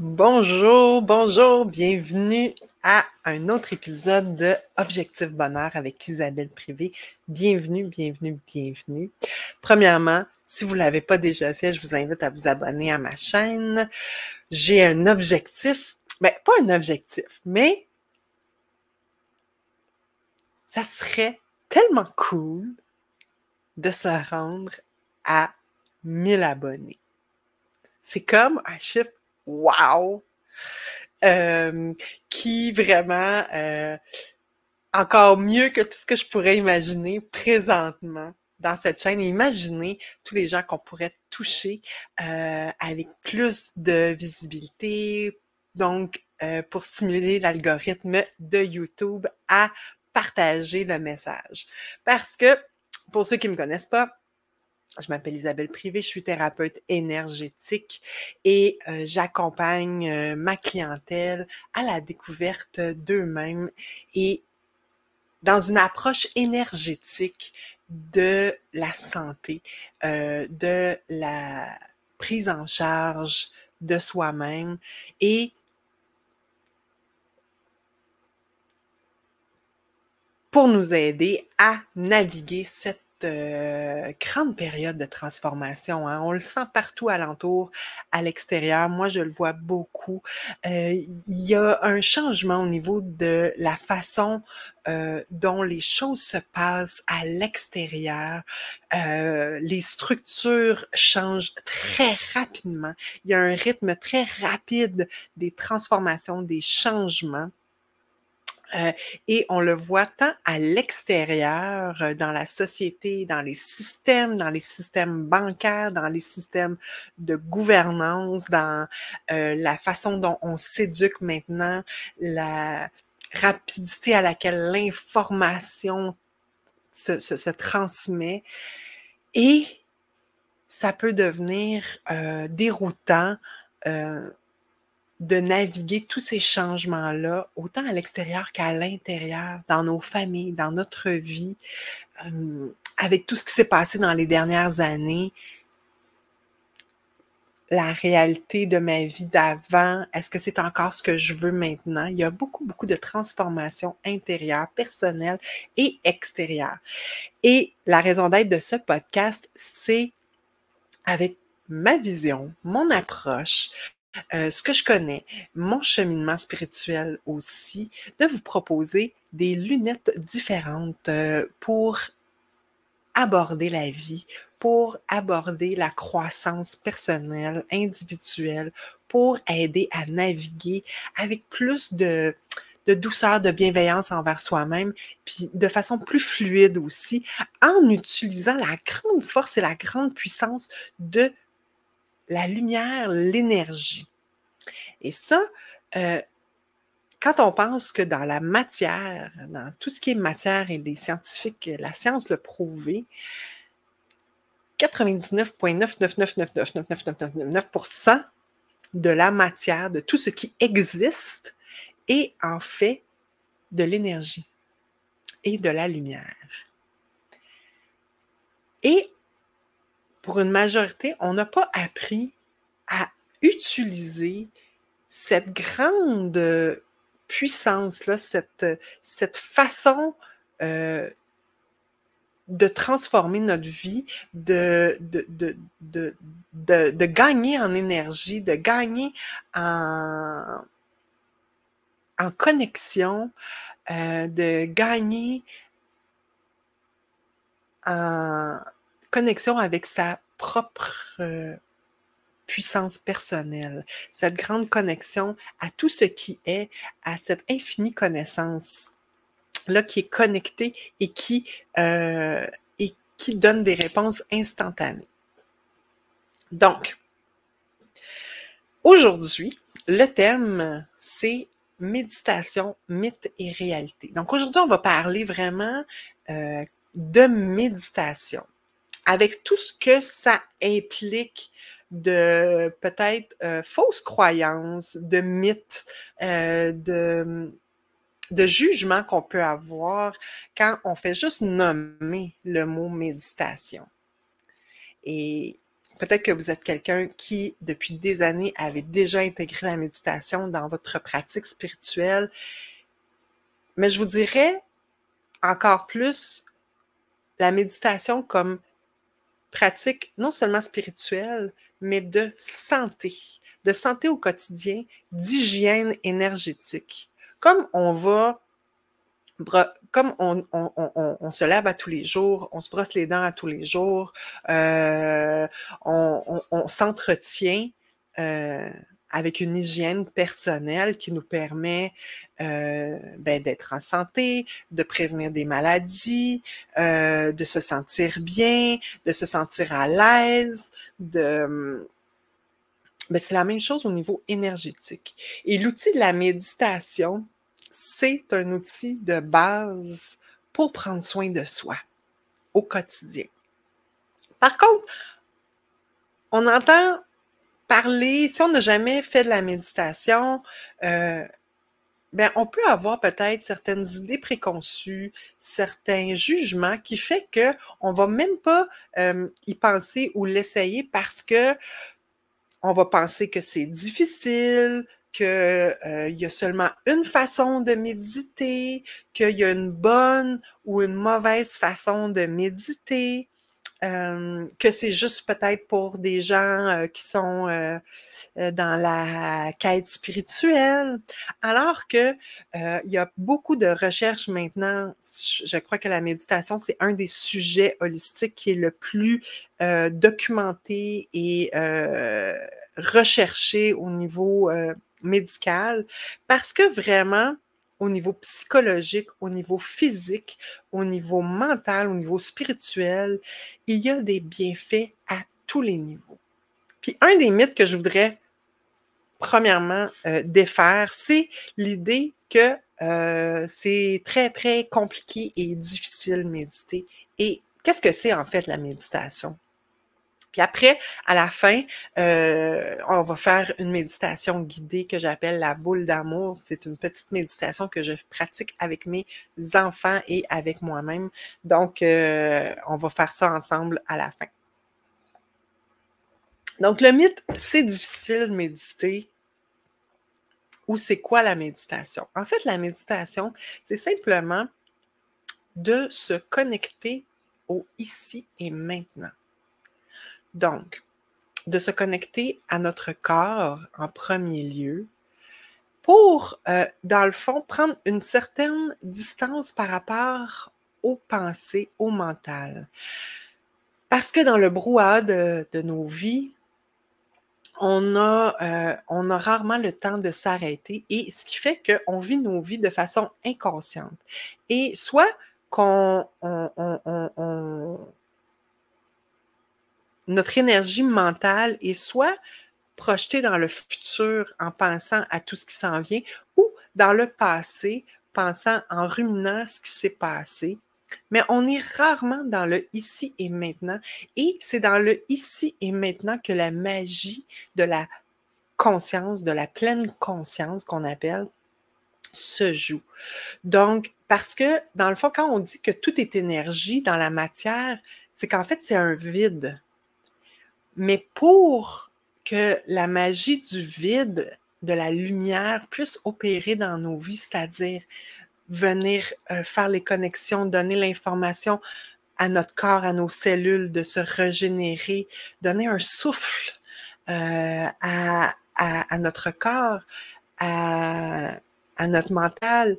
Bonjour, bonjour, bienvenue à un autre épisode de Objectif Bonheur avec Isabelle Privé. Bienvenue, bienvenue, bienvenue. Premièrement, si vous ne l'avez pas déjà fait, je vous invite à vous abonner à ma chaîne. J'ai un objectif, pas un objectif, mais ça serait tellement cool de se rendre à 1000 abonnés. C'est comme un chiffre wow! Qui vraiment, encore mieux que tout ce que je pourrais imaginer présentement dans cette chaîne. Et imaginez tous les gens qu'on pourrait toucher avec plus de visibilité, donc pour stimuler l'algorithme de YouTube à partager le message. Parce que, pour ceux qui ne me connaissent pas, je m'appelle Isabelle Privé, je suis thérapeute énergétique et j'accompagne ma clientèle à la découverte d'eux-mêmes et dans une approche énergétique de la santé, de la prise en charge de soi-même et pour nous aider à naviguer cette grande période de transformation. Hein. On le sent partout alentour, à l'extérieur. Moi, je le vois beaucoup. Il y a un changement au niveau de la façon dont les choses se passent à l'extérieur. Les structures changent très rapidement. Il y a un rythme très rapide des transformations, des changements. Et on le voit tant à l'extérieur, dans la société, dans les systèmes bancaires, dans les systèmes de gouvernance, dans la façon dont on s'éduque maintenant, la rapidité à laquelle l'information se transmet. Et ça peut devenir déroutant de naviguer tous ces changements-là, autant à l'extérieur qu'à l'intérieur, dans nos familles, dans notre vie, avec tout ce qui s'est passé dans les dernières années, la réalité de ma vie d'avant, est-ce que c'est encore ce que je veux maintenant? Il y a beaucoup, beaucoup de transformations intérieures, personnelles et extérieures. Et la raison d'être de ce podcast, c'est avec ma vision, mon approche, ce que je connais, mon cheminement spirituel aussi, de vous proposer des lunettes différentes pour aborder la vie, pour aborder la croissance personnelle, individuelle, pour aider à naviguer avec plus de douceur, de bienveillance envers soi-même, puis de façon plus fluide aussi, en utilisant la grande force et la grande puissance de la lumière, l'énergie. Et ça, quand on pense que dans la matière, dans tout ce qui est matière et les scientifiques, la science l'a prouvé, 99,999999999% de la matière, de tout ce qui existe, est en fait de l'énergie et de la lumière. Et pour une majorité, on n'a pas appris à utiliser cette grande puissance-là, cette façon de transformer notre vie, de gagner en énergie, de gagner en connexion, de gagner en connexion avec sa propre puissance personnelle, cette grande connexion à tout ce qui est, à cette infinie connaissance là qui est connectée et qui donne des réponses instantanées. Donc, aujourd'hui, le thème, c'est méditation, mythe et réalité. Donc, aujourd'hui, on va parler vraiment de méditation, avec tout ce que ça implique de peut-être fausses croyances, de mythes, de jugement qu'on peut avoir quand on fait juste nommer le mot méditation. Et peut-être que vous êtes quelqu'un qui, depuis des années, avait déjà intégré la méditation dans votre pratique spirituelle. Mais je vous dirais encore plus la méditation comme pratique non seulement spirituelle, mais de santé au quotidien, d'hygiène énergétique. Comme on va, comme on se lave à tous les jours, on se brosse les dents à tous les jours, on s'entretient avec une hygiène personnelle qui nous permet d'être en santé, de prévenir des maladies, de se sentir bien, de se sentir à l'aise, c'est la même chose au niveau énergétique. Et l'outil de la méditation, c'est un outil de base pour prendre soin de soi au quotidien. Par contre, on entend parler, si on n'a jamais fait de la méditation, on peut avoir peut-être certaines idées préconçues, certains jugements qui fait qu'on ne va même pas y penser ou l'essayer parce que on va penser que c'est difficile, qu'il y a seulement une façon de méditer, qu'il y a une bonne ou une mauvaise façon de méditer, que c'est juste peut-être pour des gens qui sont dans la quête spirituelle, alors que il y a beaucoup de recherches maintenant. Je crois que la méditation, c'est un des sujets holistiques qui est le plus documenté et recherché au niveau médical, parce que vraiment, au niveau psychologique, au niveau physique, au niveau mental, au niveau spirituel, il y a des bienfaits à tous les niveaux. Puis un des mythes que je voudrais premièrement défaire, c'est l'idée que c'est très, très compliqué et difficile de méditer. Et qu'est-ce que c'est en fait la méditation? Puis après, à la fin, on va faire une méditation guidée que j'appelle la boule d'amour. C'est une petite méditation que je pratique avec mes enfants et avec moi-même. Donc, on va faire ça ensemble à la fin. Donc, le mythe, c'est difficile de méditer. Ou c'est quoi la méditation? En fait, la méditation, c'est simplement de se connecter au ici et maintenant. Donc, de se connecter à notre corps en premier lieu pour, dans le fond, prendre une certaine distance par rapport aux pensées, au mental. Parce que dans le brouhaha de nos vies, on a rarement le temps de s'arrêter et ce qui fait qu'on vit nos vies de façon inconsciente. Et soit notre énergie mentale est soit projetée dans le futur en pensant à tout ce qui s'en vient ou dans le passé, pensant en ruminant ce qui s'est passé. Mais on est rarement dans le ici et maintenant. Et c'est dans le ici et maintenant que la magie de la conscience, de la pleine conscience qu'on appelle, se joue. Donc, parce que, dans le fond, quand on dit que tout est énergie dans la matière, c'est qu'en fait, c'est un vide. Mais pour que la magie du vide, de la lumière, puisse opérer dans nos vies, c'est-à-dire venir faire les connexions, donner l'information à notre corps, à nos cellules, de se régénérer, donner un souffle à notre corps, à notre mental,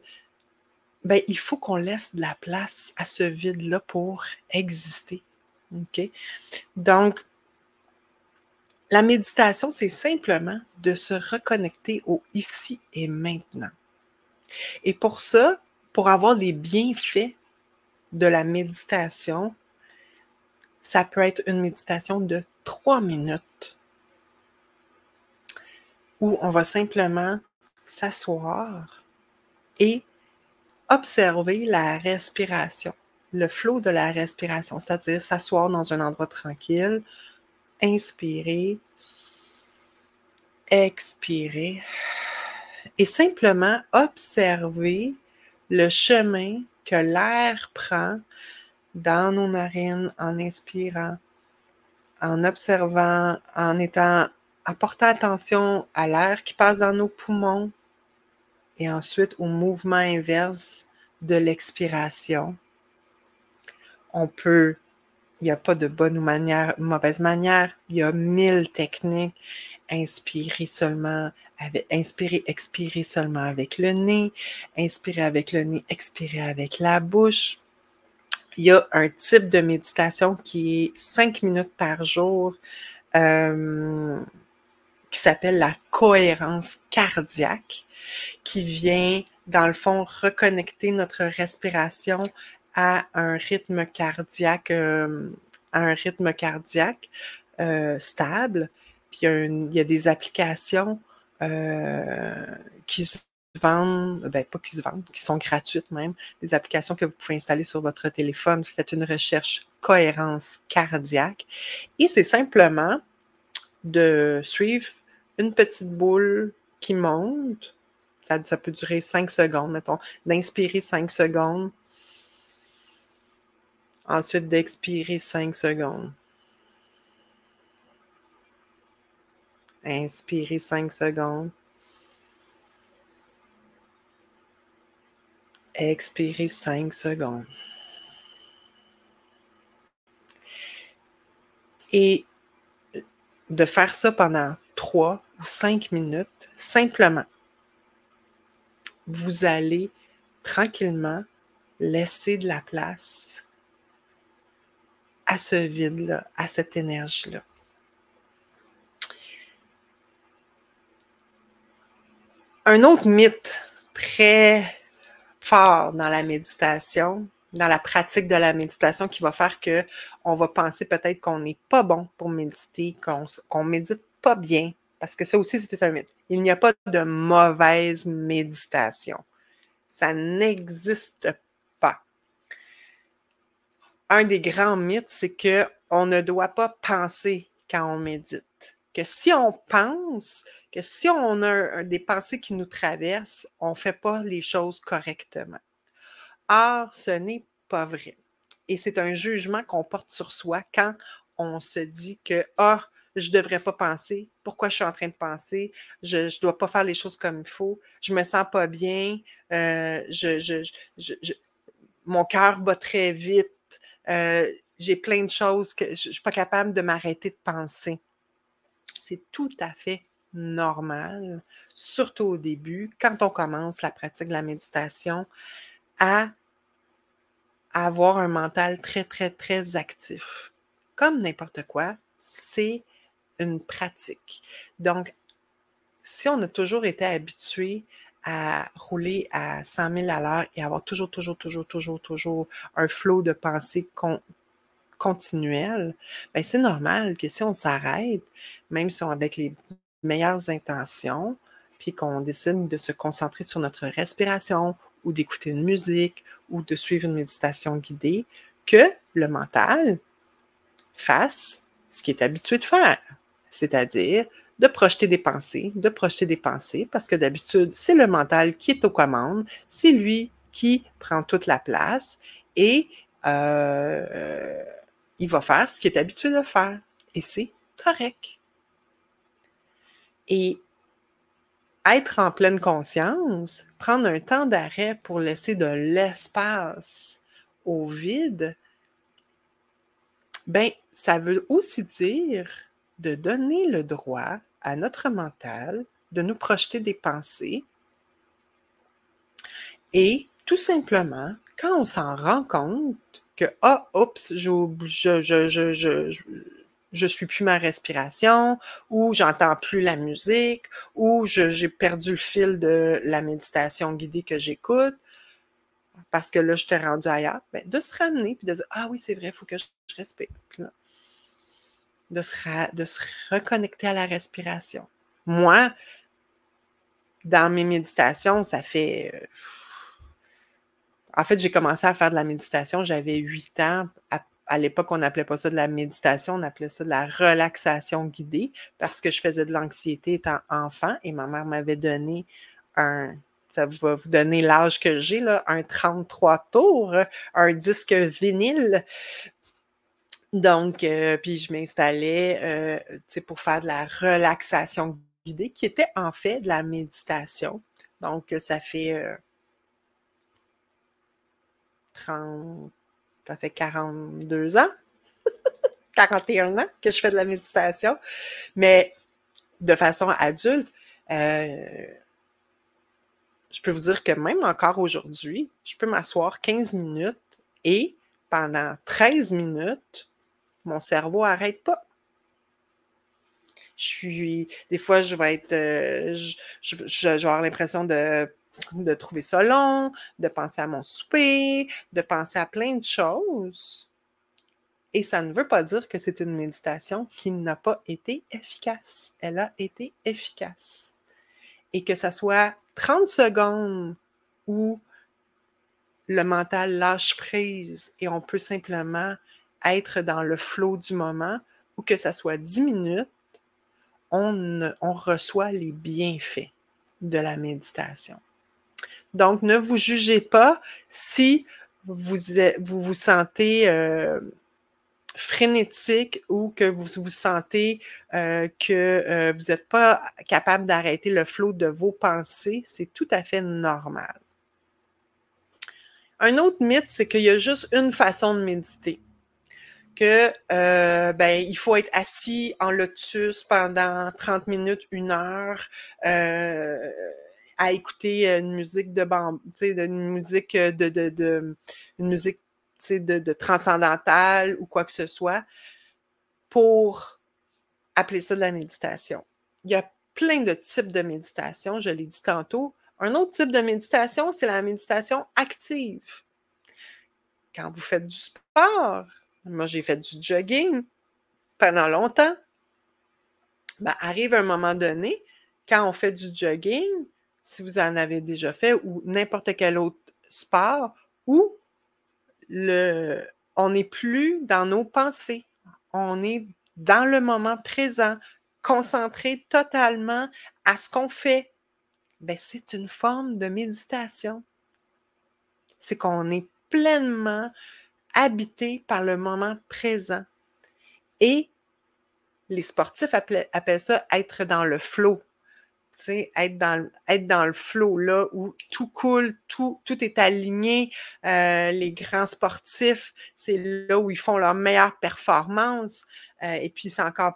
il faut qu'on laisse de la place à ce vide-là pour exister. OK? Donc, la méditation, c'est simplement de se reconnecter au ici et maintenant. Et pour ça, pour avoir les bienfaits de la méditation, ça peut être une méditation de 3 minutes où on va simplement s'asseoir et observer la respiration, le flot de la respiration, c'est-à-dire s'asseoir dans un endroit tranquille, inspirer, expirer et simplement observer le chemin que l'air prend dans nos narines en inspirant, en observant, en portant attention à l'air qui passe dans nos poumons et ensuite au mouvement inverse de l'expiration. Il n'y a pas de bonne ou mauvaise manière, il y a 1000 techniques. Inspirez, expirez seulement avec le nez, inspirez avec le nez, expirez avec la bouche. Il y a un type de méditation qui est 5 minutes par jour, qui s'appelle la cohérence cardiaque, qui vient, dans le fond, reconnecter notre respiration à un rythme cardiaque, stable. Puis il y a des applications qui se vendent, pas qui se vendent, qui sont gratuites même, des applications que vous pouvez installer sur votre téléphone. Faites une recherche cohérence cardiaque et c'est simplement de suivre une petite boule qui monte. Ça peut durer 5 secondes, mettons, d'inspirer 5 secondes, ensuite d'expirer 5 secondes. Inspirez 5 secondes. Expirez 5 secondes. Et de faire ça pendant 3 ou 5 minutes, simplement, vous allez tranquillement laisser de la place à ce vide-là, à cette énergie-là. Un autre mythe très fort dans la méditation, dans la pratique de la méditation, qui va faire qu'on va penser peut-être qu'on n'est pas bon pour méditer, qu'on médite pas bien, parce que ça aussi, c'était un mythe. Il n'y a pas de mauvaise méditation. Ça n'existe pas. Un des grands mythes, c'est qu'on ne doit pas penser quand on médite. Que si on pense, que si on a des pensées qui nous traversent, on ne fait pas les choses correctement. Or, ce n'est pas vrai. Et c'est un jugement qu'on porte sur soi quand on se dit que « Ah, je ne devrais pas penser. Pourquoi je suis en train de penser? Je ne dois pas faire les choses comme il faut. Je me sens pas bien. Mon cœur bat très vite. J'ai plein de choses que je ne suis pas capable de m'arrêter de penser. » C'est tout à fait normal, surtout au début, quand on commence la pratique de la méditation, à avoir un mental très, très, très actif. Comme n'importe quoi, c'est une pratique. Donc, si on a toujours été habitué à rouler à 100 000 à l'heure et avoir toujours un flot de pensée continuel, bien, c'est normal que si on s'arrête, même si on a avec les meilleures intentions, puis qu'on décide de se concentrer sur notre respiration ou d'écouter une musique ou de suivre une méditation guidée, que le mental fasse ce qu'il est habitué de faire, c'est-à-dire de projeter des pensées, parce que d'habitude, c'est le mental qui est aux commandes, c'est lui qui prend toute la place et il va faire ce qu'il est habitué de faire. Et c'est correct. Et être en pleine conscience, prendre un temps d'arrêt pour laisser de l'espace au vide, ben, ça veut aussi dire de donner le droit à notre mental de nous projeter des pensées et tout simplement, quand on s'en rend compte que « Ah, oups, je suis plus ma respiration » ou « J'entends plus la musique » ou « J'ai perdu le fil de la méditation guidée que j'écoute » parce que là, je t'ai rendu ailleurs, ben, de se ramener puis de dire « Ah oui, c'est vrai, il faut que je respire. » De se reconnecter à la respiration. Moi, dans mes méditations, ça fait... En fait, j'ai commencé à faire de la méditation, j'avais 8 ans. À l'époque, on n'appelait pas ça de la méditation, on appelait ça de la relaxation guidée parce que je faisais de l'anxiété étant enfant et ma mère m'avait donné ça va vous donner l'âge que j'ai, là, un 33 tours, un disque vinyle Donc, puis je m'installais, tu sais, pour faire de la relaxation guidée, qui était en fait de la méditation. Donc, ça fait 30, ça fait 42 ans, 41 ans que je fais de la méditation, mais de façon adulte. Je peux vous dire que même encore aujourd'hui, je peux m'asseoir 15 minutes et pendant 13 minutes, mon cerveau n'arrête pas. Des fois, je vais être, je vais avoir l'impression de trouver ça long, de penser à mon souper, de penser à plein de choses. Et ça ne veut pas dire que c'est une méditation qui n'a pas été efficace. Elle a été efficace. Et que ça soit 30 secondes où le mental lâche prise et on peut simplement être dans le flow du moment, ou que ça soit 10 minutes, on reçoit les bienfaits de la méditation. Donc, ne vous jugez pas si vous vous sentez frénétique ou que vous vous sentez que vous n'êtes pas capable d'arrêter le flot de vos pensées. C'est tout à fait normal. Un autre mythe, c'est qu'il y a juste une façon de méditer. Que il faut être assis en lotus pendant 30 minutes, 1 heure, à écouter une musique de bambou, tu sais, une musique une musique, tu sais, de transcendantale ou quoi que ce soit, pour appeler ça de la méditation. Il y a plein de types de méditation, je l'ai dit tantôt. Un autre type de méditation, c'est la méditation active. Quand vous faites du sport, moi j'ai fait du jogging pendant longtemps, arrive un moment donné, quand on fait du jogging, si vous en avez déjà fait, ou n'importe quel autre sport, où on n'est plus dans nos pensées. On est dans le moment présent, concentré totalement à ce qu'on fait. C'est une forme de méditation. C'est qu'on est pleinement habité par le moment présent. Et les sportifs appellent ça être dans le flow. Tu sais, être dans le flow, là, où tout coule, tout est aligné. Les grands sportifs, c'est là où ils font leur meilleure performance. Et puis, c'est encore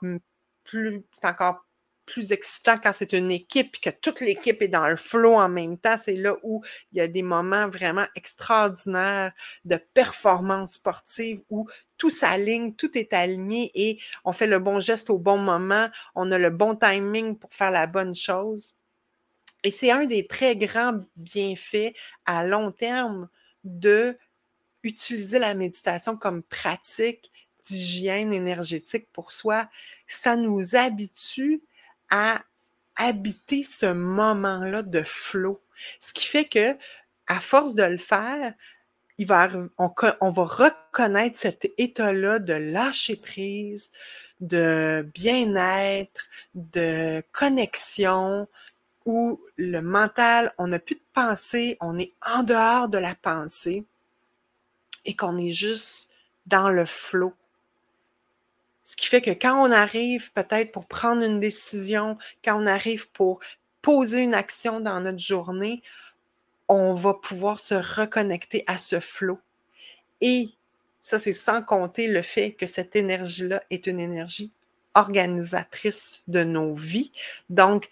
plus excitant quand c'est une équipe, que toute l'équipe est dans le flow en même temps. C'est là où il y a des moments vraiment extraordinaires de performance sportive où tout s'aligne, tout est aligné et on fait le bon geste au bon moment, on a le bon timing pour faire la bonne chose. Et c'est un des très grands bienfaits à long terme de utiliser la méditation comme pratique d'hygiène énergétique pour soi. Ça nous habitue à habiter ce moment-là de flow. Ce qui fait que, à force de le faire, on va reconnaître cet état-là de lâcher prise, de bien-être, de connexion, où le mental, on n'a plus de pensée, on est en dehors de la pensée et qu'on est juste dans le flow. Ce qui fait que quand on arrive peut-être pour prendre une décision, quand on arrive pour poser une action dans notre journée, on va pouvoir se reconnecter à ce flow. Et ça, c'est sans compter le fait que cette énergie-là est une énergie organisatrice de nos vies. Donc,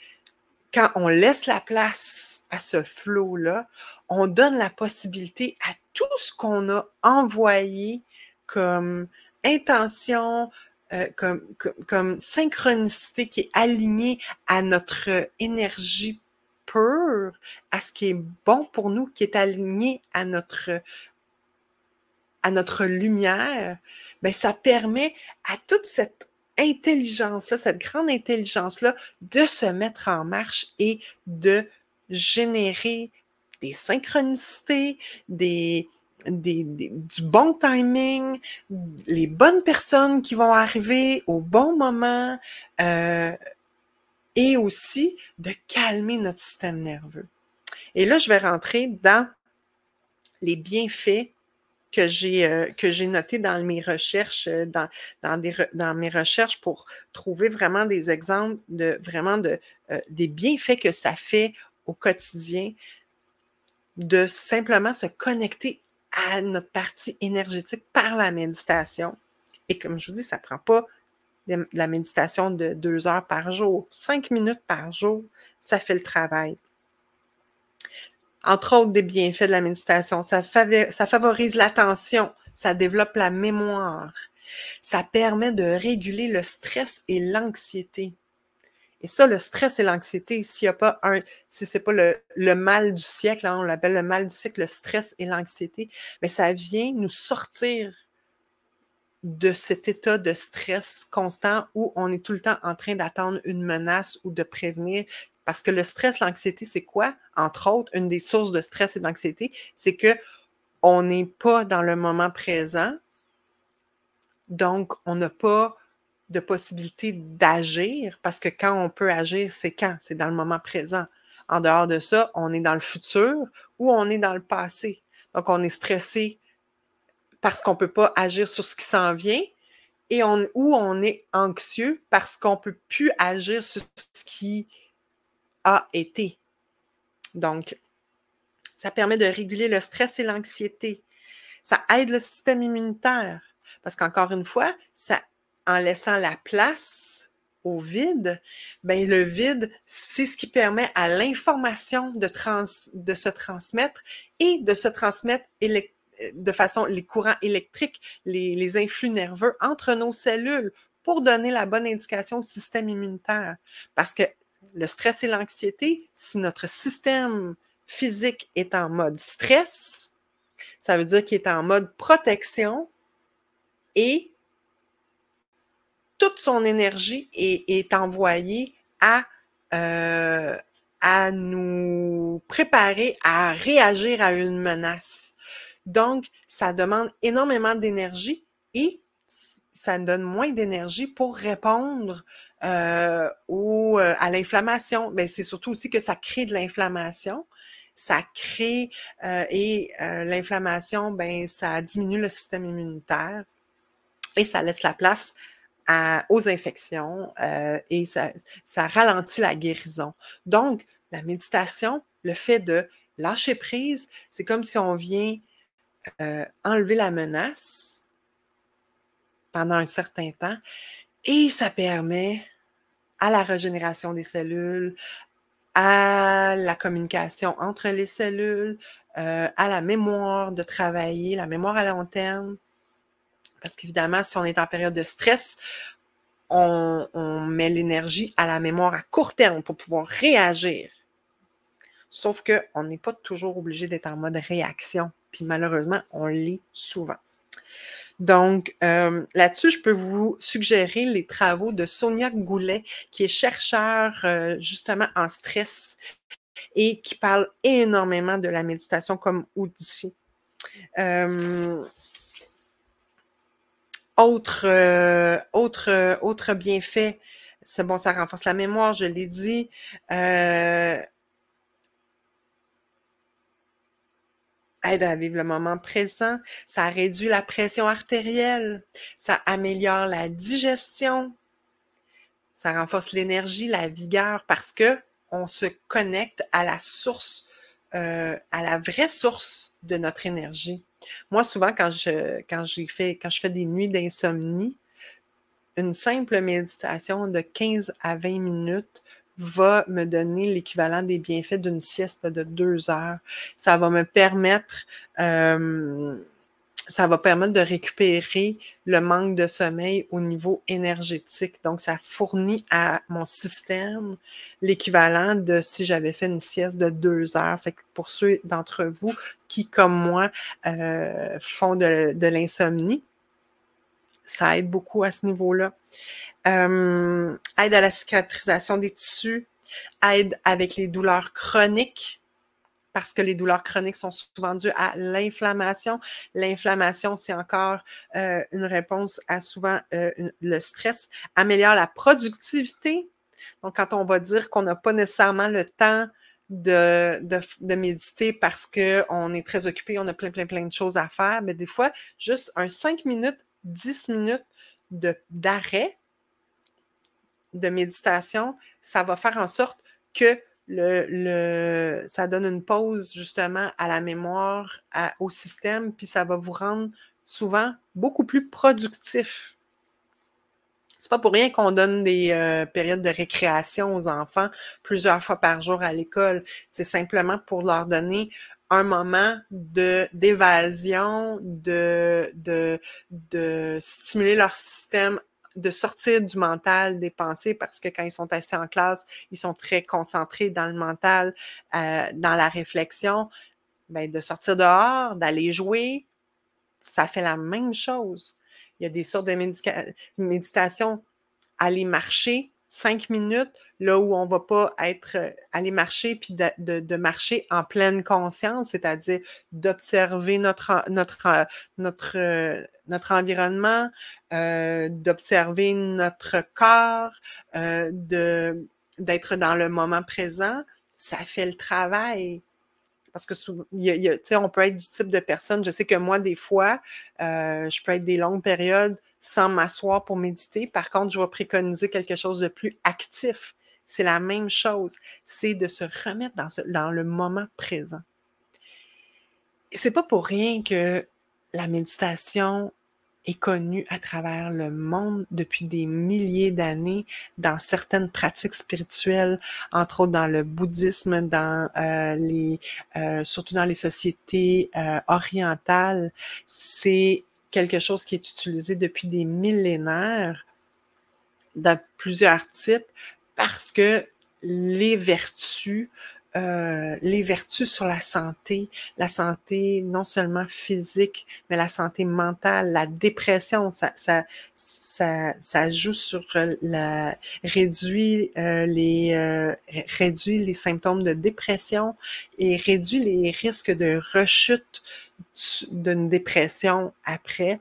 quand on laisse la place à ce flow-là, on donne la possibilité à tout ce qu'on a envoyé comme intention, comme synchronicité qui est alignée à notre énergie pure, à ce qui est bon pour nous, qui est aligné à notre lumière, ça permet à toute cette intelligence-là, cette grande intelligence-là, de se mettre en marche et de générer des synchronicités, du bon timing, les bonnes personnes qui vont arriver au bon moment, et aussi de calmer notre système nerveux. Et là, je vais rentrer dans les bienfaits que j'ai noté dans mes recherches, dans mes recherches pour trouver vraiment des exemples des bienfaits que ça fait au quotidien de simplement se connecter à notre partie énergétique par la méditation. Et comme je vous dis, ça ne prend pas de la méditation de 2 heures par jour. 5 minutes par jour, ça fait le travail. Entre autres, des bienfaits de la méditation, ça favorise l'attention, ça développe la mémoire, ça permet de réguler le stress et l'anxiété. Et ça, le stress et l'anxiété, si c'est pas le mal du siècle, hein, on l'appelle le mal du siècle, le stress et l'anxiété, mais ça vient nous sortir de cet état de stress constant où on est tout le temps en train d'attendre une menace ou de prévenir. Parce que le stress, l'anxiété, c'est quoi? Entre autres, une des sources de stress et d'anxiété, c'est qu'on n'est pas dans le moment présent, donc on n'a pas de possibilité d'agir, parce que quand on peut agir, c'est quand? C'est dans le moment présent. En dehors de ça, on est dans le futur ou on est dans le passé. Donc, on est stressé parce qu'on ne peut pas agir sur ce qui s'en vient, ou on est anxieux parce qu'on ne peut plus agir sur ce qui a été. Donc, ça permet de réguler le stress et l'anxiété. Ça aide le système immunitaire parce qu'encore une fois, en laissant la place au vide, ben le vide, c'est ce qui permet à l'information de se transmettre et de se transmettre de façon, les courants électriques, les influx nerveux entre nos cellules pour donner la bonne indication au système immunitaire. Parce que le stress et l'anxiété, si notre système physique est en mode stress, ça veut dire qu'il est en mode protection et toute son énergie est envoyée à nous préparer à réagir à une menace. Donc, ça demande énormément d'énergie et ça donne moins d'énergie pour répondre à l'inflammation. Mais c'est surtout aussi que ça crée de l'inflammation. Ça crée l'inflammation, ben ça diminue le système immunitaire et ça laisse la place aux infections et ça ralentit la guérison. Donc, la méditation, le fait de lâcher prise, c'est comme si on vient enlever la menace pendant un certain temps et ça permet à la régénération des cellules, à la communication entre les cellules, à la mémoire de travailler, la mémoire à long terme. Parce qu'évidemment, si on est en période de stress, on met l'énergie à la mémoire à court terme pour pouvoir réagir. Sauf qu'on n'est pas toujours obligé d'être en mode réaction. Puis malheureusement, on l'est souvent. Donc, là-dessus, je peux vous suggérer les travaux de Sonia Goulet, qui est chercheure justement en stress et qui parle énormément de la méditation comme outil. Autre bienfait, c'est bon, ça renforce la mémoire, je l'ai dit. Aide à vivre le moment présent, ça réduit la pression artérielle, ça améliore la digestion, ça renforce l'énergie, la vigueur, parce que on se connecte à la source, à la vraie source de notre énergie. Moi, souvent, quand je fais des nuits d'insomnie, une simple méditation de 15 à 20 minutes va me donner l'équivalent des bienfaits d'une sieste de 2 heures. Ça va me permettre, de récupérer le manque de sommeil au niveau énergétique. Donc, ça fournit à mon système l'équivalent de si j'avais fait une sieste de 2 heures. Fait que pour ceux d'entre vous qui, comme moi, font de l'insomnie, ça aide beaucoup à ce niveau-là. Aide à la cicatrisation des tissus, aide avec les douleurs chroniques, parce que les douleurs chroniques sont souvent dues à l'inflammation. L'inflammation, c'est encore une réponse à souvent le stress. Améliore la productivité. Donc, quand on va dire qu'on n'a pas nécessairement le temps de méditer parce qu'on est très occupé, on a plein de choses à faire, mais des fois, juste un 5 minutes, 10 minutes d'arrêt, de méditation, ça va faire en sorte que ça donne une pause justement à la mémoire, au système, puis ça va vous rendre souvent beaucoup plus productif. C'est pas pour rien qu'on donne des périodes de récréation aux enfants plusieurs fois par jour à l'école. C'est simplement pour leur donner un moment d'évasion, de stimuler leur système, de sortir du mental des pensées, parce que quand ils sont assis en classe, ils sont très concentrés dans le mental, dans la réflexion. Ben, de sortir dehors, d'aller jouer, ça fait la même chose. Il y a des sortes de méditation, aller marcher 5 minutes, là où on ne va pas aller marcher puis de marcher en pleine conscience, c'est-à-dire d'observer notre environnement, d'observer notre corps, d'être dans le moment présent. Ça fait le travail. Parce que on peut être du type de personne, je sais que moi, des fois, je peux être des longues périodes sans m'asseoir pour méditer. Par contre, je vais préconiser quelque chose de plus actif. C'est la même chose. C'est de se remettre dans le moment présent. Et c'est pas pour rien que la méditation est connue à travers le monde depuis des milliers d'années dans certaines pratiques spirituelles, entre autres dans le bouddhisme, surtout dans les sociétés orientales. C'est quelque chose qui est utilisé depuis des millénaires dans plusieurs types parce que les vertus sur la santé non seulement physique, mais la santé mentale, la dépression, ça joue sur réduit les symptômes de dépression et réduit les risques de rechute d'une dépression après.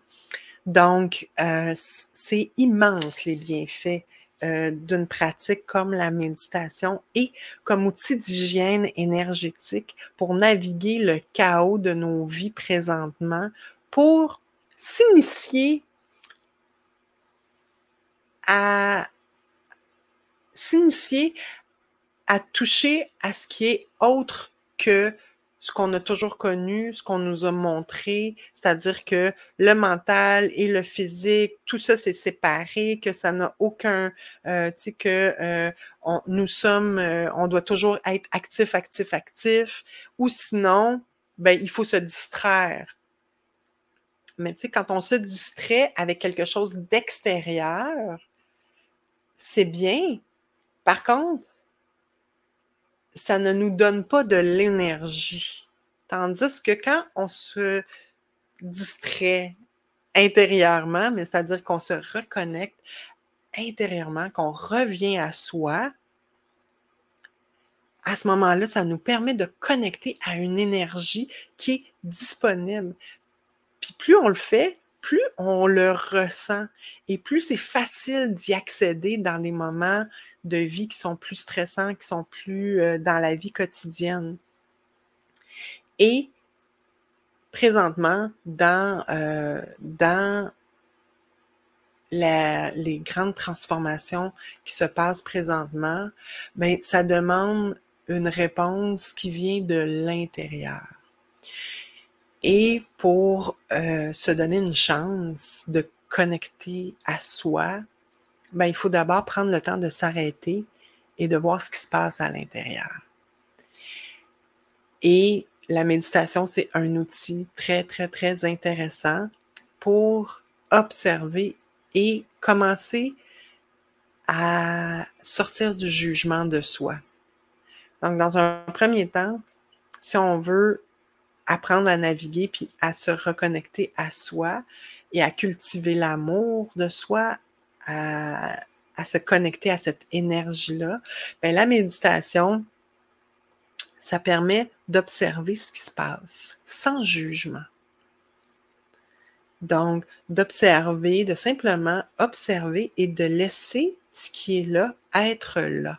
Donc, c'est immense les bienfaits d'une pratique comme la méditation et comme outil d'hygiène énergétique pour naviguer le chaos de nos vies présentement, pour s'initier à toucher à ce qui est autre que ce qu'on a toujours connu, ce qu'on nous a montré, c'est-à-dire que le mental et le physique, tout ça c'est séparé, que ça n'a aucun, tu sais, que on doit toujours être actif, ou sinon, ben il faut se distraire. Mais tu sais, quand on se distrait avec quelque chose d'extérieur, c'est bien. Par contre, ça ne nous donne pas de l'énergie. Tandis que quand on se distrait intérieurement, mais c'est-à-dire qu'on se reconnecte intérieurement, qu'on revient à soi, à ce moment-là, ça nous permet de connecter à une énergie qui est disponible. Puis plus on le fait, plus on le ressent et plus c'est facile d'y accéder dans des moments de vie qui sont plus stressants, qui sont plus dans la vie quotidienne. Et présentement, dans les grandes transformations qui se passent présentement, ben ça demande une réponse qui vient de l'intérieur. Et pour se donner une chance de connecter à soi, ben, il faut d'abord prendre le temps de s'arrêter et de voir ce qui se passe à l'intérieur. Et la méditation, c'est un outil très intéressant pour observer et commencer à sortir du jugement de soi. Donc, dans un premier temps, si on veut apprendre à naviguer puis à se reconnecter à soi et à cultiver l'amour de soi, à se connecter à cette énergie-là, bien, la méditation, ça permet d'observer ce qui se passe sans jugement. Donc, d'observer, de simplement observer et de laisser ce qui est là être là.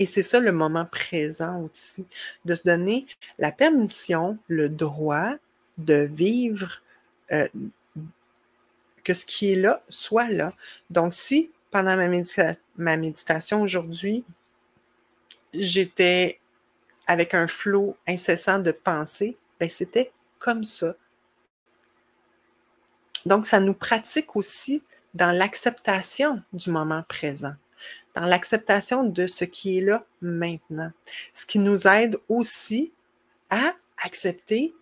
Et c'est ça le moment présent aussi, de se donner la permission, le droit de vivre que ce qui est là soit là. Donc, si pendant ma méditation aujourd'hui, j'étais avec un flot incessant de pensée, ben c'était comme ça. Donc, ça nous pratique aussi dans l'acceptation du moment présent, dans l'acceptation de ce qui est là maintenant, ce qui nous aide aussi à accepter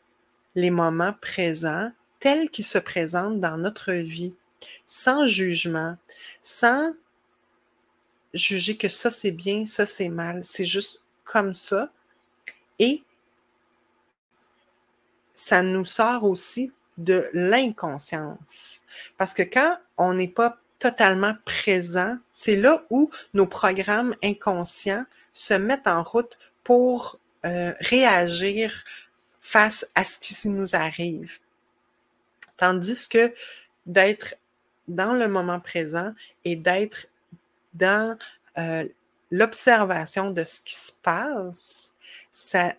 les moments présents tels qu'ils se présentent dans notre vie, sans jugement, sans juger que ça c'est bien, ça c'est mal, c'est juste comme ça. Et ça nous sort aussi de l'inconscience. Parce que quand on n'est pas totalement présent, c'est là où nos programmes inconscients se mettent en route pour réagir face à ce qui nous arrive. Tandis que d'être dans le moment présent et d'être dans l'observation de ce qui se passe, ça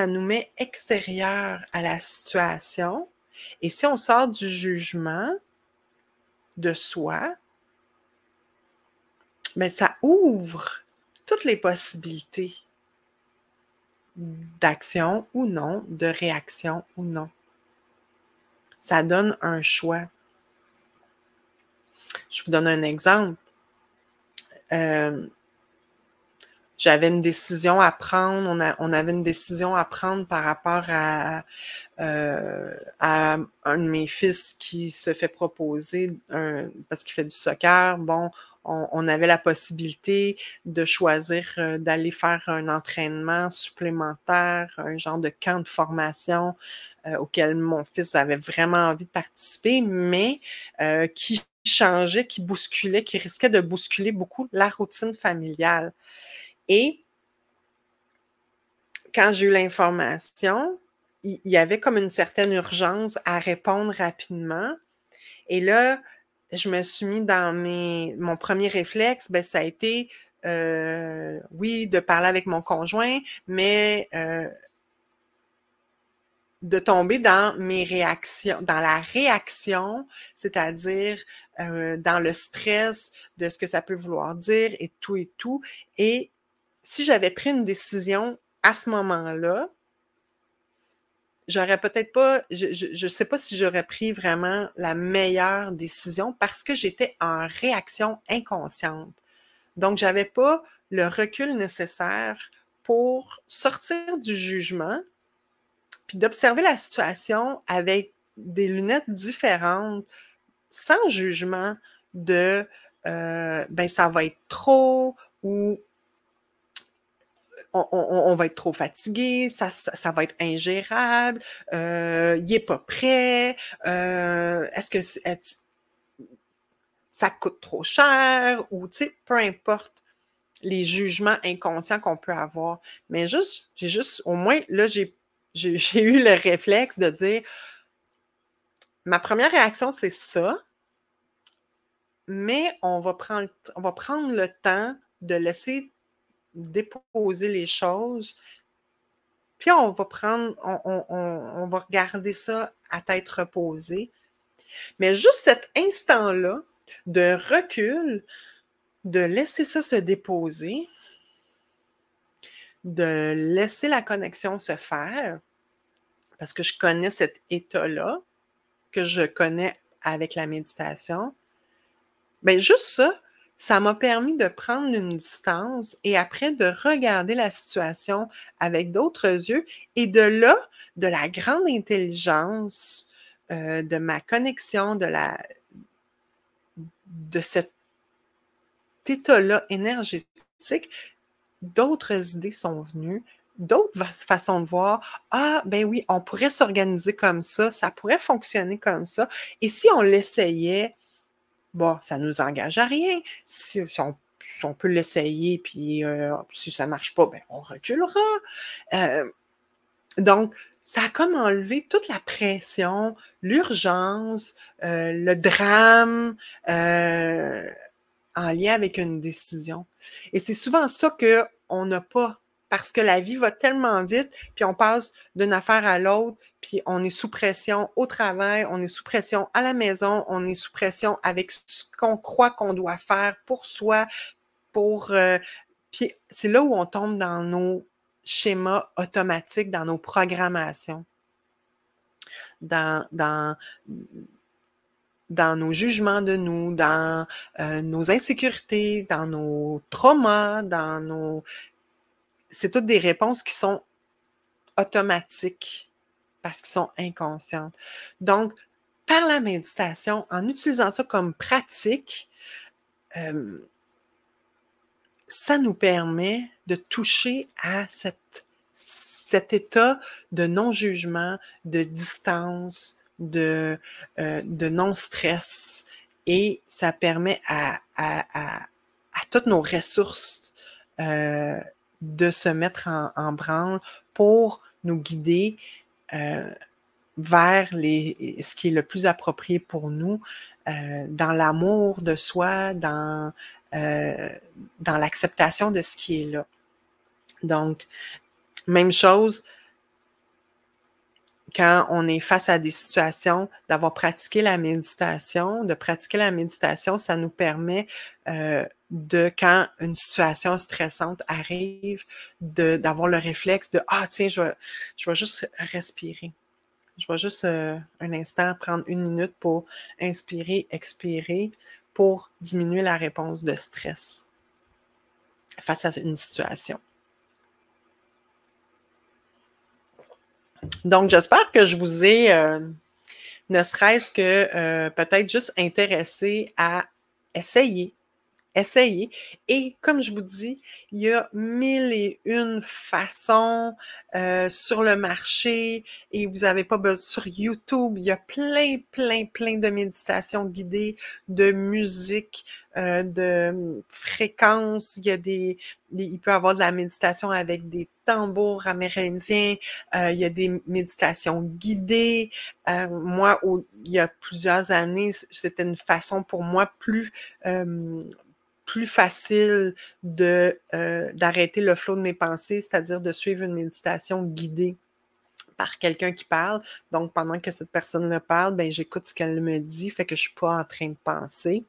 nous met extérieur à la situation. Et si on sort du jugement de soi, bien, ça ouvre toutes les possibilités d'action ou non, de réaction ou non. Ça donne un choix. Je vous donne un exemple. J'avais une décision à prendre, on avait une décision à prendre par rapport à un de mes fils qui se fait proposer parce qu'il fait du soccer. Bon, on avait la possibilité de choisir d'aller faire un entraînement supplémentaire, un genre de camp de formation auquel mon fils avait vraiment envie de participer, mais qui changeait, qui bousculait, qui risquait de bousculer beaucoup la routine familiale. Et quand j'ai eu l'information, il y avait comme une certaine urgence à répondre rapidement. Et là, je me suis mis dans mon premier réflexe, ben, ça a été, oui, de parler avec mon conjoint, mais de tomber dans mes réactions, dans la réaction, c'est-à-dire dans le stress de ce que ça peut vouloir dire et tout et tout. Et si j'avais pris une décision à ce moment-là, j'aurais peut-être pas, je sais pas si j'aurais pris vraiment la meilleure décision parce que j'étais en réaction inconsciente. Donc, j'avais pas le recul nécessaire pour sortir du jugement puis d'observer la situation avec des lunettes différentes, sans jugement de ben ça va être trop ou on va être trop fatigué, ça va être ingérable, il est pas prêt, est-ce que ça coûte trop cher ou tu sais, peu importe les jugements inconscients qu'on peut avoir. Mais j'ai juste, au moins, là, j'ai eu le réflexe de dire, ma première réaction, c'est ça, mais on va prendre le temps de laisser déposer les choses, puis on va regarder ça à tête reposée. Mais juste cet instant-là de recul, de laisser ça se déposer, de laisser la connexion se faire, parce que je connais cet état-là, que je connais avec la méditation, bien juste ça, ça m'a permis de prendre une distance et après de regarder la situation avec d'autres yeux et de là, de la grande intelligence, de ma connexion, de cet état-là énergétique, d'autres idées sont venues, d'autres façons de voir. Ah, ben oui, on pourrait s'organiser comme ça pourrait fonctionner comme ça. Et si on l'essayait, bon, ça ne nous engage à rien. Si on peut l'essayer, puis si ça ne marche pas, ben on reculera. Donc, ça a comme enlevé toute la pression, l'urgence, le drame, en lien avec une décision. Et c'est souvent ça qu'on n'a pas, parce que la vie va tellement vite, puis on passe d'une affaire à l'autre, puis on est sous pression au travail, on est sous pression à la maison, on est sous pression avec ce qu'on croit qu'on doit faire pour soi, puis c'est là où on tombe dans nos schémas automatiques, dans nos programmations, dans, dans, dans nos jugements de nous, dans nos insécurités, dans nos traumas, dans nos... C'est toutes des réponses qui sont automatiques parce qu'ils sont inconscientes. Donc, par la méditation, en utilisant ça comme pratique, ça nous permet de toucher à cet état de non-jugement, de distance, de non-stress. Et ça permet à toutes nos ressources de se mettre en branle pour nous guider vers ce qui est le plus approprié pour nous, dans l'amour de soi, dans l'acceptation de ce qui est là. Donc, même chose, quand on est face à des situations, d'avoir pratiqué la méditation, ça nous permet quand une situation stressante arrive, d'avoir le réflexe de « Ah, tiens, je vais juste respirer. Je vais juste un instant prendre 1 minute pour inspirer, expirer, pour diminuer la réponse de stress face à une situation. » Donc, j'espère que je vous ai, ne serait-ce que peut-être juste intéressé à essayer. Et comme je vous dis, il y a 1001 façons sur le marché et vous n'avez pas besoin. Sur YouTube, il y a plein de méditations guidées, de musique, de fréquences. Il peut y avoir de la méditation avec des tambours amérindiens. Il y a des méditations guidées. Moi, il y a plusieurs années, c'était une façon pour moi plus facile d'arrêter le flot de mes pensées, c'est-à-dire de suivre une méditation guidée par quelqu'un qui parle. Donc, pendant que cette personne-là parle, ben, j'écoute ce qu'elle me dit, fait que je suis pas en train de penser.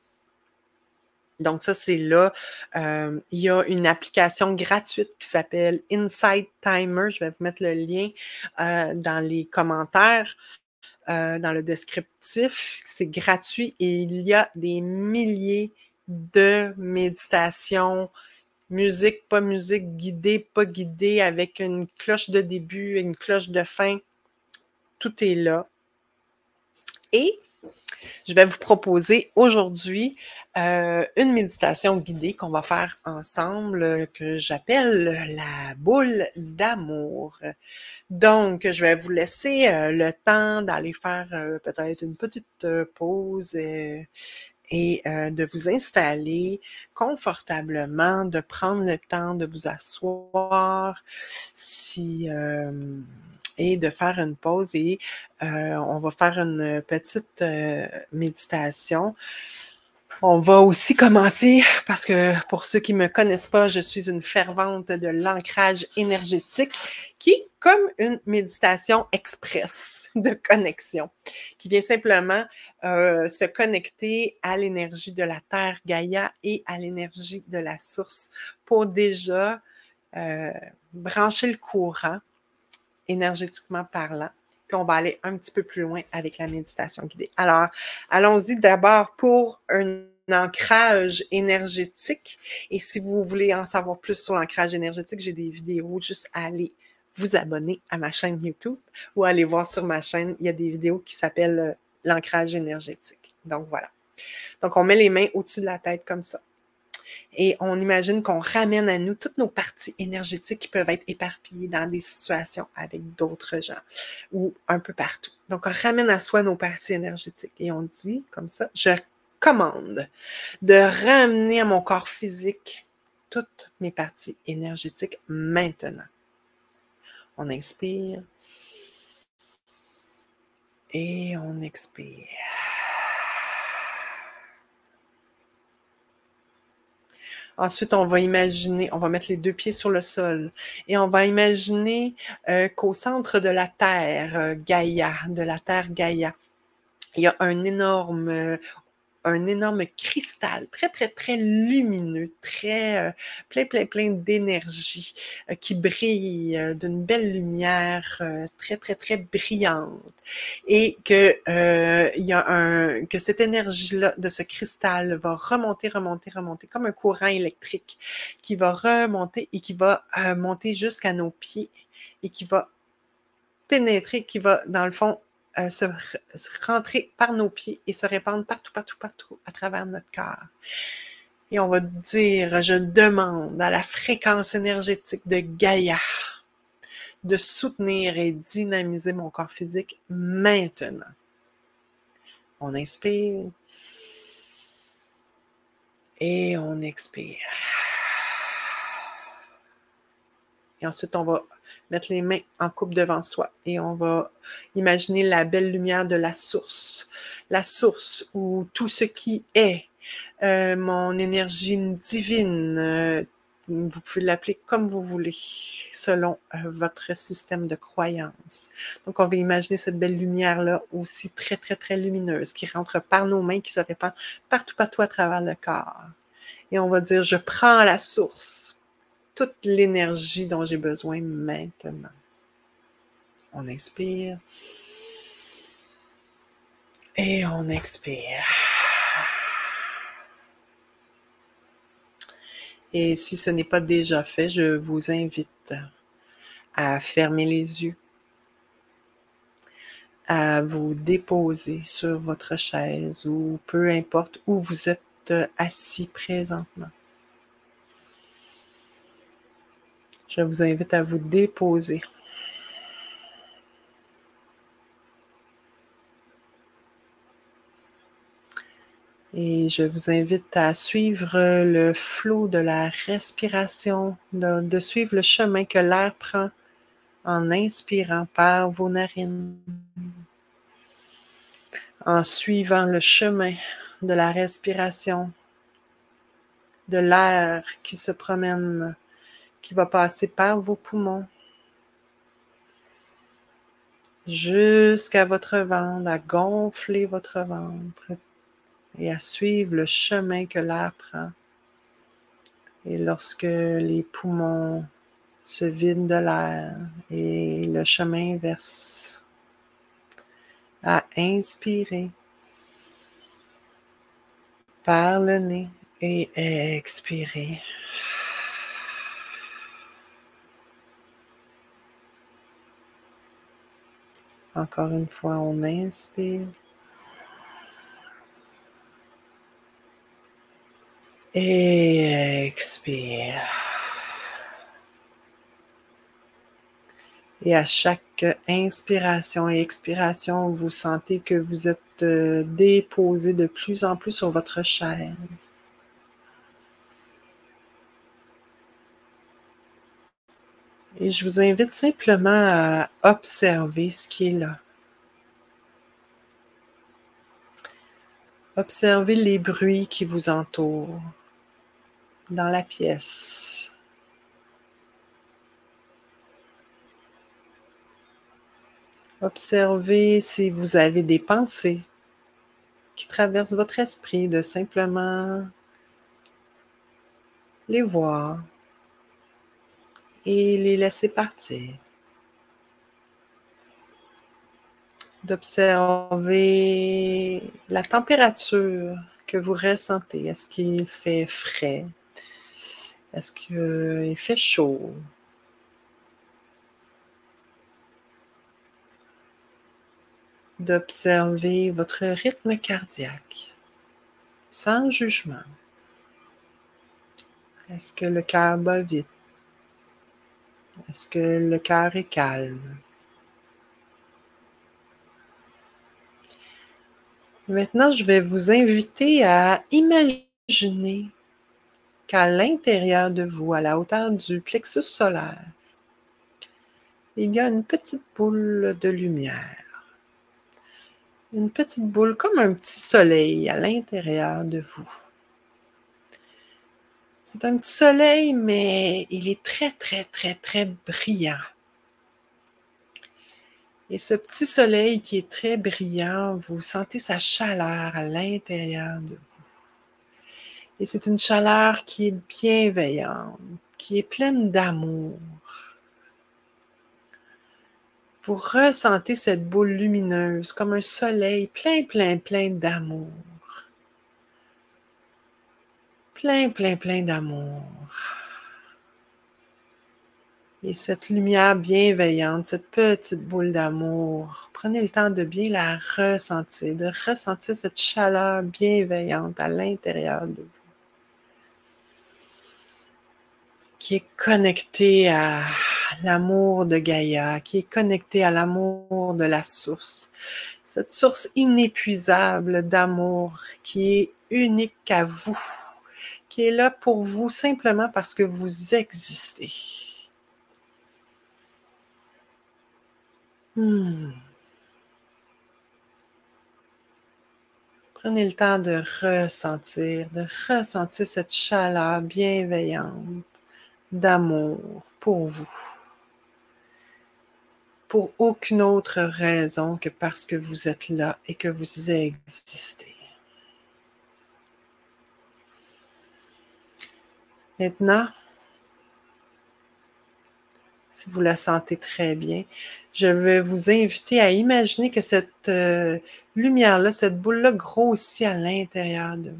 Donc, ça, c'est là. Il y a une application gratuite qui s'appelle Insight Timer. Je vais vous mettre le lien dans les commentaires. Dans le descriptif, c'est gratuit et il y a des milliers de méditations, musique, pas musique, guidée, pas guidée, avec une cloche de début, une cloche de fin. Tout est là. Et je vais vous proposer aujourd'hui une méditation guidée qu'on va faire ensemble, que j'appelle la boule d'amour. Donc, je vais vous laisser le temps d'aller faire peut-être une petite pause et de vous installer confortablement, de prendre le temps de vous asseoir et de faire une pause et on va faire une petite méditation. On va aussi commencer, parce que pour ceux qui ne me connaissent pas, je suis une fervente de l'ancrage énergétique, qui est comme une méditation express de connexion, qui vient simplement se connecter à l'énergie de la Terre Gaïa et à l'énergie de la source pour déjà brancher le courant, énergétiquement parlant. Puis on va aller un petit peu plus loin avec la méditation guidée. Alors, allons-y d'abord pour un ancrage énergétique. Et si vous voulez en savoir plus sur l'ancrage énergétique, j'ai des vidéos, juste à aller vous abonner à ma chaîne YouTube ou aller voir sur ma chaîne, il y a des vidéos qui s'appellent l'ancrage énergétique. Donc voilà. Donc on met les mains au-dessus de la tête comme ça. Et on imagine qu'on ramène à nous toutes nos parties énergétiques qui peuvent être éparpillées dans des situations avec d'autres gens ou un peu partout. Donc, on ramène à soi nos parties énergétiques et on dit comme ça, je commande de ramener à mon corps physique toutes mes parties énergétiques maintenant. On inspire et on expire. Ensuite, on va imaginer, on va mettre les 2 pieds sur le sol et on va imaginer qu'au centre de la Terre, Gaïa, de la Terre Gaïa, il y a un énorme cristal très, très, très lumineux, très plein d'énergie qui brille d'une belle lumière très, très, très brillante. Et que cette énergie-là de ce cristal va remonter comme un courant électrique qui va remonter et qui va monter jusqu'à nos pieds et qui va pénétrer, qui va, dans le fond, se rentrer par nos pieds et se répandre partout à travers notre corps. Et on va dire, je demande à la fréquence énergétique de Gaïa de soutenir et dynamiser mon corps physique maintenant. On inspire et on expire. Et ensuite, on va mettre les mains en coupe devant soi et on va imaginer la belle lumière de la source où tout ce qui est mon énergie divine, vous pouvez l'appeler comme vous voulez, selon votre système de croyance. Donc, on va imaginer cette belle lumière-là aussi très, très, très lumineuse qui rentre par nos mains, qui se répand partout à travers le corps. Et on va dire, je prends la source, toute l'énergie dont j'ai besoin maintenant. On inspire et on expire. Et si ce n'est pas déjà fait, je vous invite à fermer les yeux, à vous déposer sur votre chaise ou peu importe où vous êtes assis présentement. Je vous invite à vous déposer. Et je vous invite à suivre le flot de la respiration, de suivre le chemin que l'air prend en inspirant par vos narines, en suivant le chemin de la respiration, de l'air qui se promène, qui va passer par vos poumons, jusqu'à votre ventre, à gonfler votre ventre et à suivre le chemin que l'air prend. Et lorsque les poumons se vident de l'air et le chemin inverse, à inspirer par le nez et expirer. Encore une fois, on inspire. Et expire. Et à chaque inspiration et expiration, vous sentez que vous êtes déposé de plus en plus sur votre chaise. Et je vous invite simplement à observer ce qui est là. Observez les bruits qui vous entourent dans la pièce. Observez si vous avez des pensées qui traversent votre esprit, de simplement les voir et les laisser partir. D'observer la température que vous ressentez. Est-ce qu'il fait frais? Est-ce qu'il fait chaud? D'observer votre rythme cardiaque, sans jugement. Est-ce que le cœur bat vite? Est-ce que le cœur est calme? Maintenant, je vais vous inviter à imaginer qu'à l'intérieur de vous, à la hauteur du plexus solaire, il y a une petite boule de lumière. Une petite boule comme un petit soleil à l'intérieur de vous. C'est un petit soleil, mais il est très, très, très, très brillant. Et ce petit soleil qui est très brillant, vous sentez sa chaleur à l'intérieur de vous. Et c'est une chaleur qui est bienveillante, qui est pleine d'amour. Vous ressentez cette boule lumineuse comme un soleil plein, plein, plein d'amour. Plein, plein, plein d'amour. Et cette lumière bienveillante, cette petite boule d'amour, prenez le temps de bien la ressentir, de ressentir cette chaleur bienveillante à l'intérieur de vous, qui est connectée à l'amour de Gaïa, qui est connectée à l'amour de la source, cette source inépuisable d'amour qui est unique à vous, qui est là pour vous simplement parce que vous existez. Prenez le temps de ressentir cette chaleur bienveillante d'amour pour vous. Pour aucune autre raison que parce que vous êtes là et que vous existez. Maintenant, si vous la sentez très bien, je vais vous inviter à imaginer que cette lumière-là, cette boule-là grossit à l'intérieur de vous.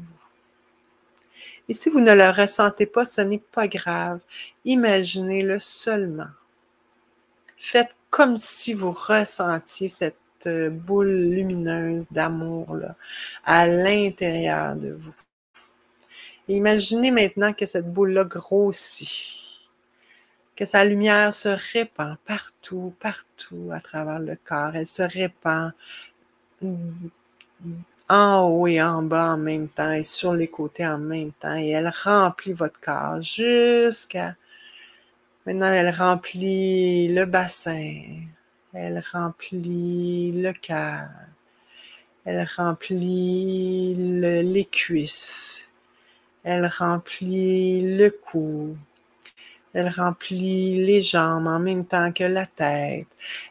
Et si vous ne le ressentez pas, ce n'est pas grave. Imaginez-le seulement. Faites comme si vous ressentiez cette boule lumineuse d'amour là, à l'intérieur de vous. Et imaginez maintenant que cette boule-là grossit. Que sa lumière se répand partout, partout à travers le corps. Elle se répand en haut et en bas en même temps et sur les côtés en même temps. Et elle remplit votre corps jusqu'à... Maintenant, elle remplit le bassin. Elle remplit le cœur. Elle remplit les cuisses. Elle remplit le cou. Elle remplit les jambes en même temps que la tête.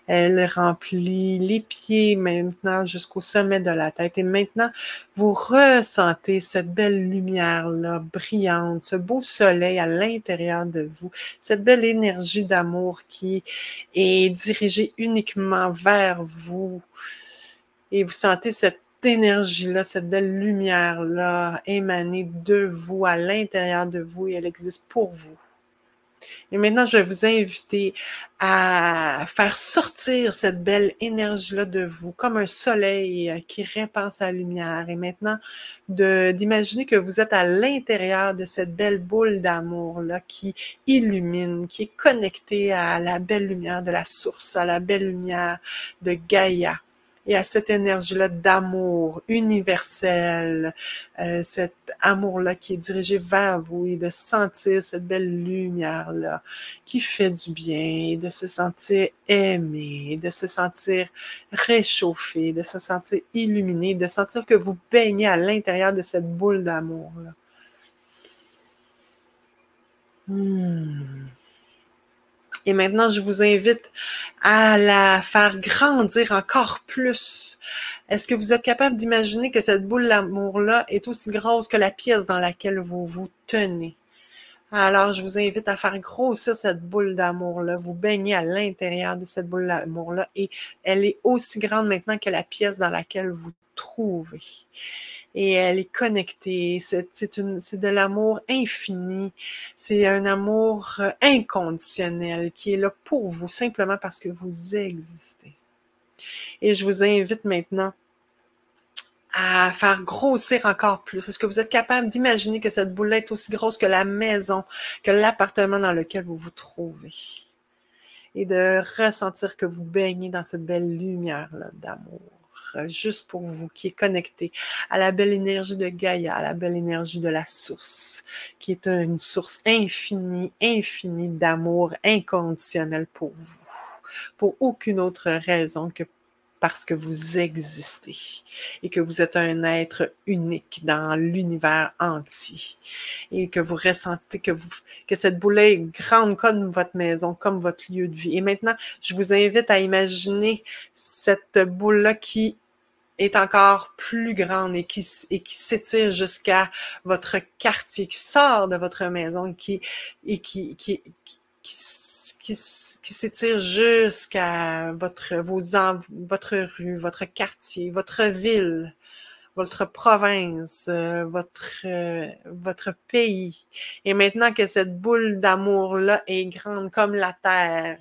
Elle remplit les pieds maintenant jusqu'au sommet de la tête. Et maintenant, vous ressentez cette belle lumière-là brillante, ce beau soleil à l'intérieur de vous, cette belle énergie d'amour qui est dirigée uniquement vers vous. Et vous sentez cette énergie-là, cette belle lumière-là émaner de vous, à l'intérieur de vous, et elle existe pour vous. Et maintenant, je vais vous inviter à faire sortir cette belle énergie-là de vous, comme un soleil qui répand sa lumière. Et maintenant, d'imaginer que vous êtes à l'intérieur de cette belle boule d'amour-là qui illumine, qui est connectée à la belle lumière de la source, à la belle lumière de Gaïa. Et à cette énergie-là d'amour universel, cet amour-là qui est dirigé vers vous et de sentir cette belle lumière-là qui fait du bien, de se sentir aimé, de se sentir réchauffé, de se sentir illuminé, de sentir que vous baignez à l'intérieur de cette boule d'amour-là. Et maintenant, je vous invite à la faire grandir encore plus. Est-ce que vous êtes capable d'imaginer que cette boule d'amour-là est aussi grosse que la pièce dans laquelle vous vous tenez? Alors, je vous invite à faire grossir cette boule d'amour-là. Vous baignez à l'intérieur de cette boule d'amour-là et elle est aussi grande maintenant que la pièce dans laquelle vous trouvez. Et elle est connectée, c'est de l'amour infini, c'est un amour inconditionnel qui est là pour vous, simplement parce que vous existez. Et je vous invite maintenant à faire grossir encore plus. Est-ce que vous êtes capable d'imaginer que cette boule est aussi grosse que la maison, que l'appartement dans lequel vous vous trouvez? Et de ressentir que vous baignez dans cette belle lumière-là d'amour, juste pour vous, qui est connectée à la belle énergie de Gaïa, à la belle énergie de la source, qui est une source infinie, infinie d'amour inconditionnel pour vous, pour aucune autre raison que parce que vous existez et que vous êtes un être unique dans l'univers entier et que vous ressentez que cette boule-là est grande comme votre maison, comme votre lieu de vie. Et maintenant, je vous invite à imaginer cette boule-là qui est encore plus grande et qui s'étire jusqu'à votre quartier, qui sort de votre maison qui s'étire jusqu'à votre rue, votre quartier, votre ville, votre province, votre pays. Et maintenant que cette boule d'amour-là est grande comme la terre,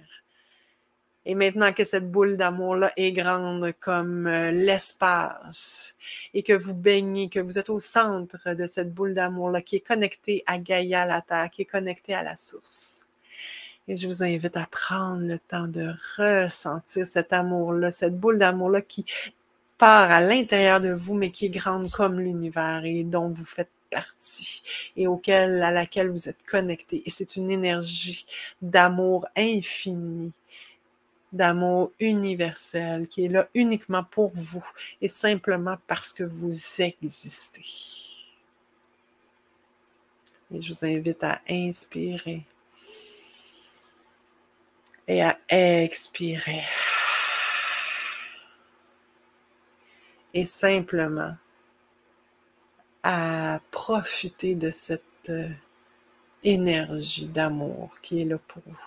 et maintenant que cette boule d'amour-là est grande comme l'espace et que vous baignez, que vous êtes au centre de cette boule d'amour-là qui est connectée à Gaïa, la Terre, qui est connectée à la source. Et je vous invite à prendre le temps de ressentir cet amour-là, cette boule d'amour-là qui part à l'intérieur de vous, mais qui est grande comme l'univers et dont vous faites partie et à laquelle vous êtes connecté. Et c'est une énergie d'amour infini, d'amour universel qui est là uniquement pour vous et simplement parce que vous existez. Et je vous invite à inspirer et à expirer. Et simplement à profiter de cette énergie d'amour qui est là pour vous.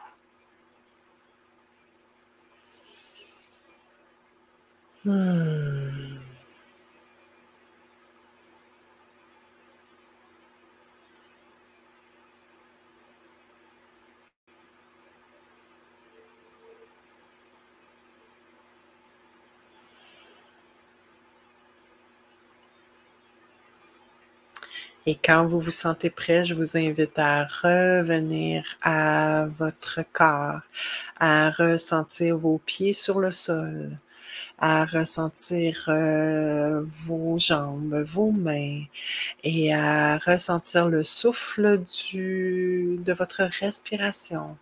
Et quand vous vous sentez prêt, je vous invite à revenir à votre corps, à ressentir vos pieds sur le sol, à ressentir vos jambes, vos mains et à ressentir le souffle de votre respiration.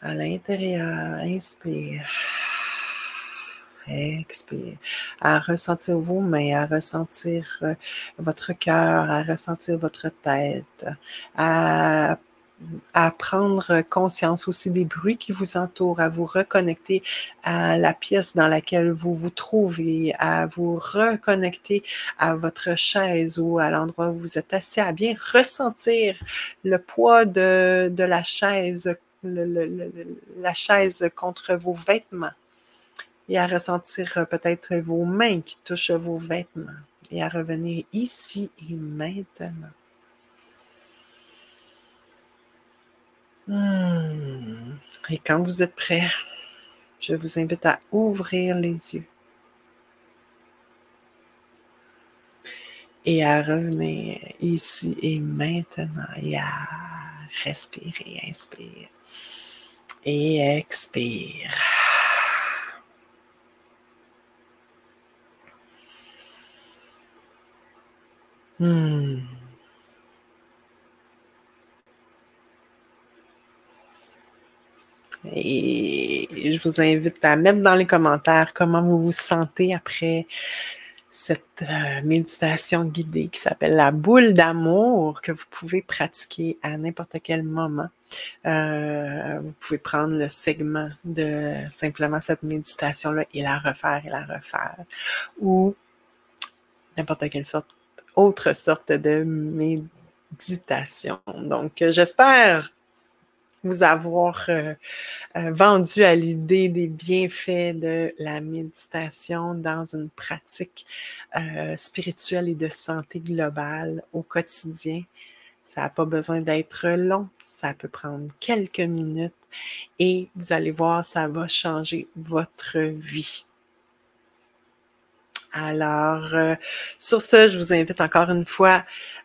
À l'intérieur, inspire. Expire. À ressentir vos mains, à ressentir votre cœur, à ressentir votre tête, à prendre conscience aussi des bruits qui vous entourent, à vous reconnecter à la pièce dans laquelle vous vous trouvez, à vous reconnecter à votre chaise ou à l'endroit où vous êtes assis, à bien ressentir le poids de la chaise, la chaise contre vos vêtements et à ressentir peut-être vos mains qui touchent vos vêtements et à revenir ici et maintenant. Et quand vous êtes prêt, je vous invite à ouvrir les yeux et à revenir ici et maintenant et à respirer, inspire et expire. Et je vous invite à mettre dans les commentaires comment vous vous sentez après cette méditation guidée qui s'appelle la boule d'amour que vous pouvez pratiquer à n'importe quel moment. Vous pouvez prendre le segment de simplement cette méditation-là et la refaire ou n'importe quelle autre sorte de méditation. Donc, j'espère vous avoir vendu à l'idée des bienfaits de la méditation dans une pratique spirituelle et de santé globale au quotidien. Ça n'a pas besoin d'être long, ça peut prendre quelques minutes et vous allez voir, ça va changer votre vie. Alors, sur ce, je vous invite encore une fois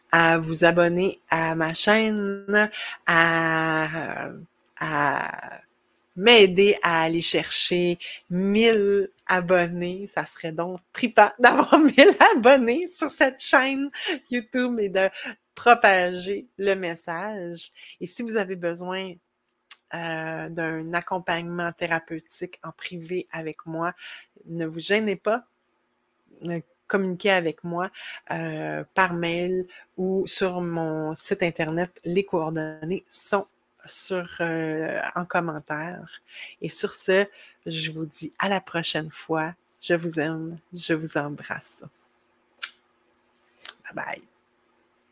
à vous abonner à ma chaîne, à m'aider à aller chercher 1000 abonnés. Ça serait donc trippant d'avoir 1000 abonnés sur cette chaîne YouTube et de propager le message. Et si vous avez besoin d'un accompagnement thérapeutique en privé avec moi, ne vous gênez pas, communiquez avec moi par mail ou sur mon site internet. Les coordonnées sont en commentaire. Et sur ce, je vous dis à la prochaine fois. Je vous aime, je vous embrasse. Bye bye.